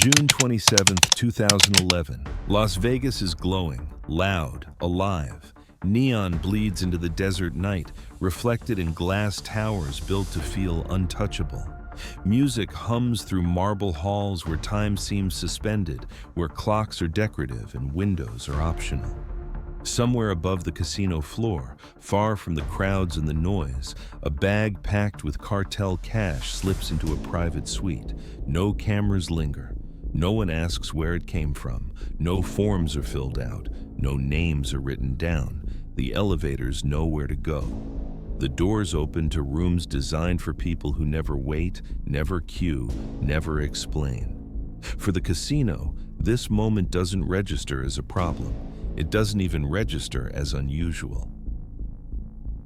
June 27, 2011. Las Vegas is glowing, loud, alive. Neon bleeds into the desert night, reflected in glass towers built to feel untouchable. Music hums through marble halls where time seems suspended, where clocks are decorative and windows are optional. Somewhere above the casino floor, far from the crowds and the noise, a bag packed with cartel cash slips into a private suite. No cameras linger. No one asks where it came from. No forms are filled out. No names are written down. The elevators know where to go. The doors open to rooms designed for people who never wait, never queue, never explain. For the casino, this moment doesn't register as a problem. It doesn't even register as unusual.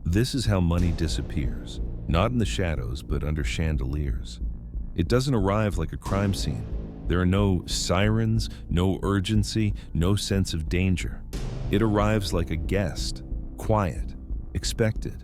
This is how money disappears, not in the shadows, but under chandeliers. It doesn't arrive like a crime scene. There are no sirens, no urgency, no sense of danger. It arrives like a guest, quiet, expected,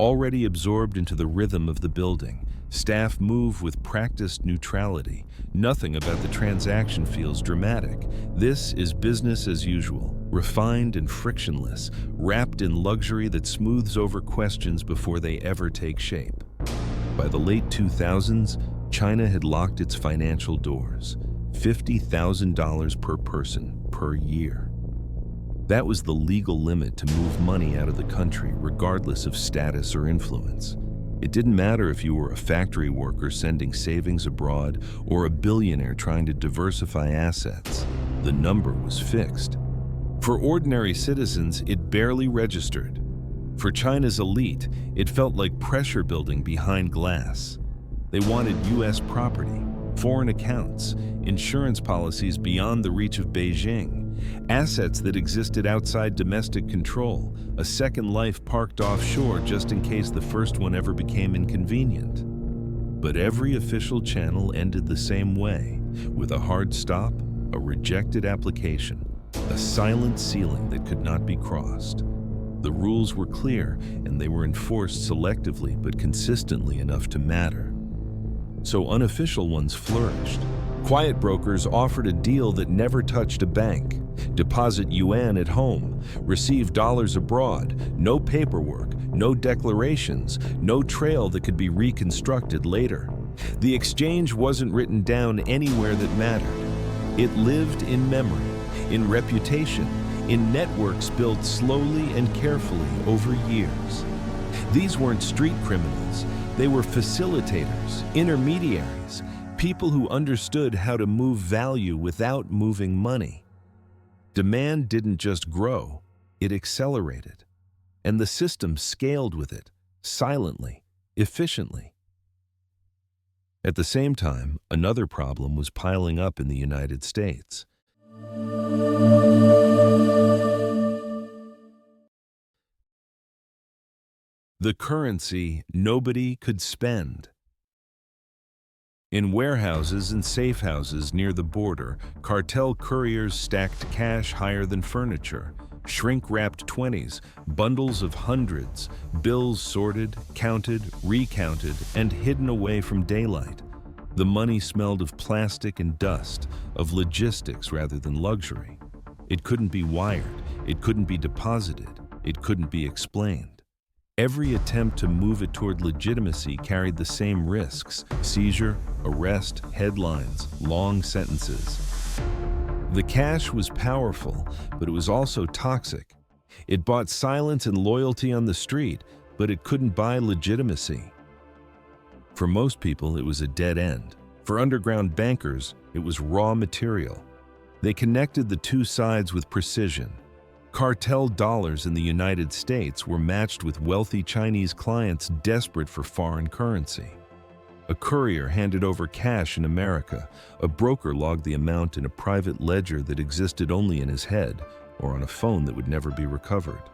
already absorbed into the rhythm of the building. Staff move with practiced neutrality. Nothing about the transaction feels dramatic. This is business as usual, refined and frictionless, wrapped in luxury that smooths over questions before they ever take shape. By the late 2000s, China had locked its financial doors. $50,000 per person per year. That was the legal limit to move money out of the country, regardless of status or influence. It didn't matter if you were a factory worker sending savings abroad or a billionaire trying to diversify assets. The number was fixed. For ordinary citizens, it barely registered. For China's elite, it felt like pressure building behind glass. They wanted U.S. property, foreign accounts, insurance policies beyond the reach of Beijing, assets that existed outside domestic control, a second life parked offshore just in case the first one ever became inconvenient. But every official channel ended the same way, with a hard stop, a rejected application, a silent ceiling that could not be crossed. The rules were clear, and they were enforced selectively but consistently enough to matter. So unofficial ones flourished. Quiet brokers offered a deal that never touched a bank. Deposit yuan at home, receive dollars abroad, no paperwork, no declarations, no trail that could be reconstructed later. The exchange wasn't written down anywhere that mattered. It lived in memory, in reputation, in networks built slowly and carefully over years. These weren't street criminals. They were facilitators, intermediaries, people who understood how to move value without moving money. Demand didn't just grow, it accelerated. And the system scaled with it, silently, efficiently. At the same time, another problem was piling up in the United States. The currency nobody could spend. In warehouses and safe houses near the border, cartel couriers stacked cash higher than furniture, shrink-wrapped 20s, bundles of hundreds, bills sorted, counted, recounted, and hidden away from daylight. The money smelled of plastic and dust, of logistics rather than luxury. It couldn't be wired, it couldn't be deposited, it couldn't be explained. Every attempt to move it toward legitimacy carried the same risks: seizure, arrest, headlines, long sentences. The cash was powerful, but it was also toxic. It bought silence and loyalty on the street, but it couldn't buy legitimacy. For most people, it was a dead end. For underground bankers, it was raw material. They connected the two sides with precision. Cartel dollars in the United States were matched with wealthy Chinese clients desperate for foreign currency. A courier handed over cash in America. A broker logged the amount in a private ledger that existed only in his head or on a phone that would never be recovered.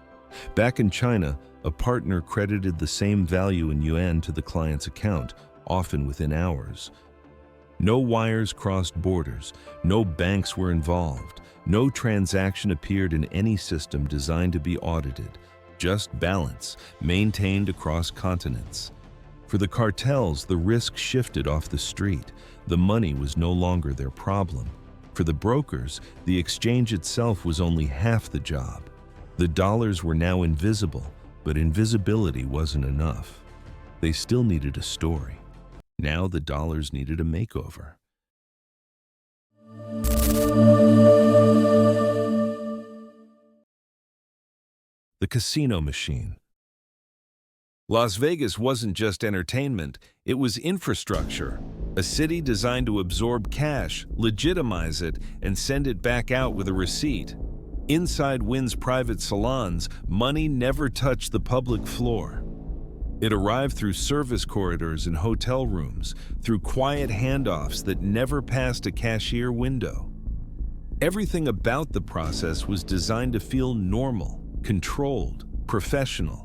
Back in China, a partner credited the same value in yuan to the client's account, often within hours. No wires crossed borders, no banks were involved. No transaction appeared in any system designed to be audited, just balance, maintained across continents. For the cartels, the risk shifted off the street. The money was no longer their problem. For the brokers, the exchange itself was only half the job. The dollars were now invisible, but invisibility wasn't enough. They still needed a story. Now the dollars needed a makeover. The casino machine. Las Vegas wasn't just entertainment, it was infrastructure. A city designed to absorb cash, legitimize it, and send it back out with a receipt. Inside Wynn's private salons, money never touched the public floor. It arrived through service corridors and hotel rooms, through quiet handoffs that never passed a cashier window. Everything about the process was designed to feel normal, controlled, professional.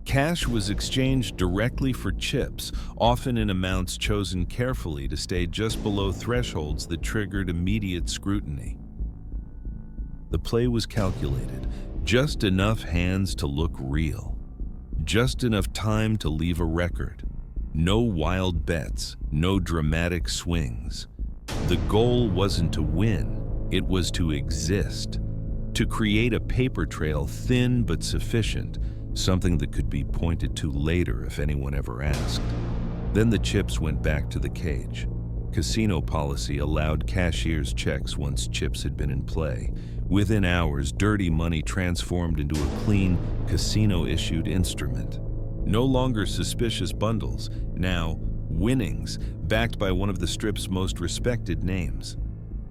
Cash was exchanged directly for chips, often in amounts chosen carefully to stay just below thresholds that triggered immediate scrutiny. The play was calculated, just enough hands to look real, just enough time to leave a record. No wild bets, no dramatic swings. The goal wasn't to win, it was to exist, to create a paper trail thin but sufficient, something that could be pointed to later if anyone ever asked. Then the chips went back to the cage. Casino policy allowed cashier's checks once chips had been in play. Within hours, dirty money transformed into a clean, casino-issued instrument. No longer suspicious bundles, now winnings, backed by one of the Strip's most respected names.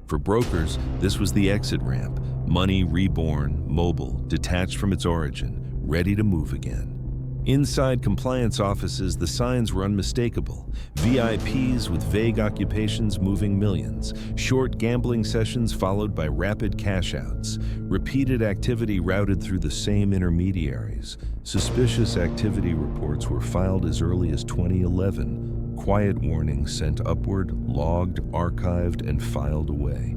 For brokers, this was the exit ramp, money reborn, mobile, detached from its origin, ready to move again. Inside compliance offices, the signs were unmistakable. VIPs with vague occupations moving millions. Short gambling sessions followed by rapid cash-outs. Repeated activity routed through the same intermediaries. Suspicious activity reports were filed as early as 2011. Quiet warnings sent upward, logged, archived, and filed away.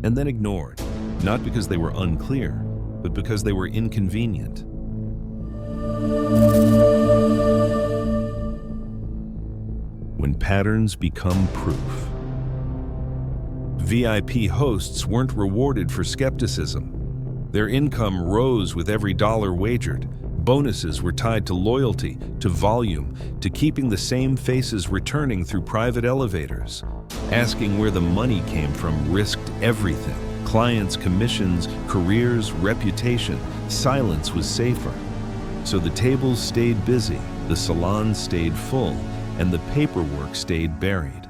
And then ignored, not because they were unclear, but because they were inconvenient. When patterns become proof. VIP hosts weren't rewarded for skepticism. Their income rose with every dollar wagered. Bonuses were tied to loyalty, to volume, to keeping the same faces returning through private elevators. Asking where the money came from risked everything. Clients' commissions, careers, reputation. Silence was safer. So the tables stayed busy, the salons stayed full, and the paperwork stayed buried.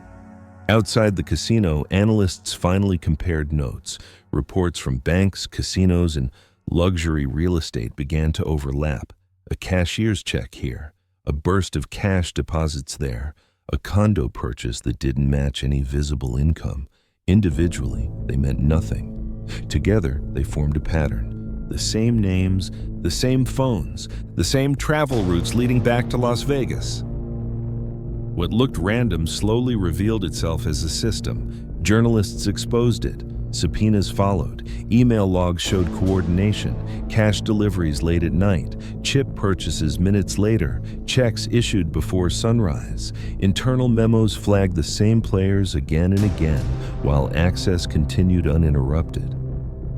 Outside the casino, analysts finally compared notes. Reports from banks, casinos, and luxury real estate began to overlap. A cashier's check here, a burst of cash deposits there, a condo purchase that didn't match any visible income. Individually, they meant nothing. Together, they formed a pattern. The same names, the same phones, the same travel routes leading back to Las Vegas. What looked random slowly revealed itself as a system. Journalists exposed it. Subpoenas followed. Email logs showed coordination. Cash deliveries late at night. Chip purchases minutes later. Checks issued before sunrise. Internal memos flagged the same players again and again, while access continued uninterrupted.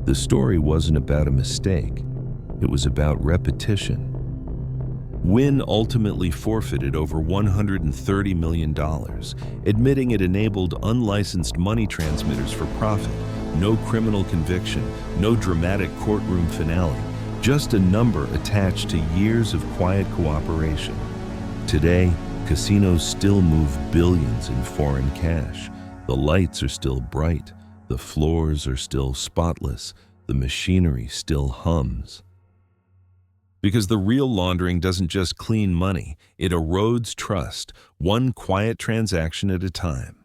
The story wasn't about a mistake. It was about repetition. Wynn ultimately forfeited over $130 million, admitting it enabled unlicensed money transmitters for profit. No criminal conviction, no dramatic courtroom finale, just a number attached to years of quiet cooperation. Today, casinos still move billions in foreign cash. The lights are still bright. The floors are still spotless. The machinery still hums. Because the real laundering doesn't just clean money, it erodes trust, one quiet transaction at a time.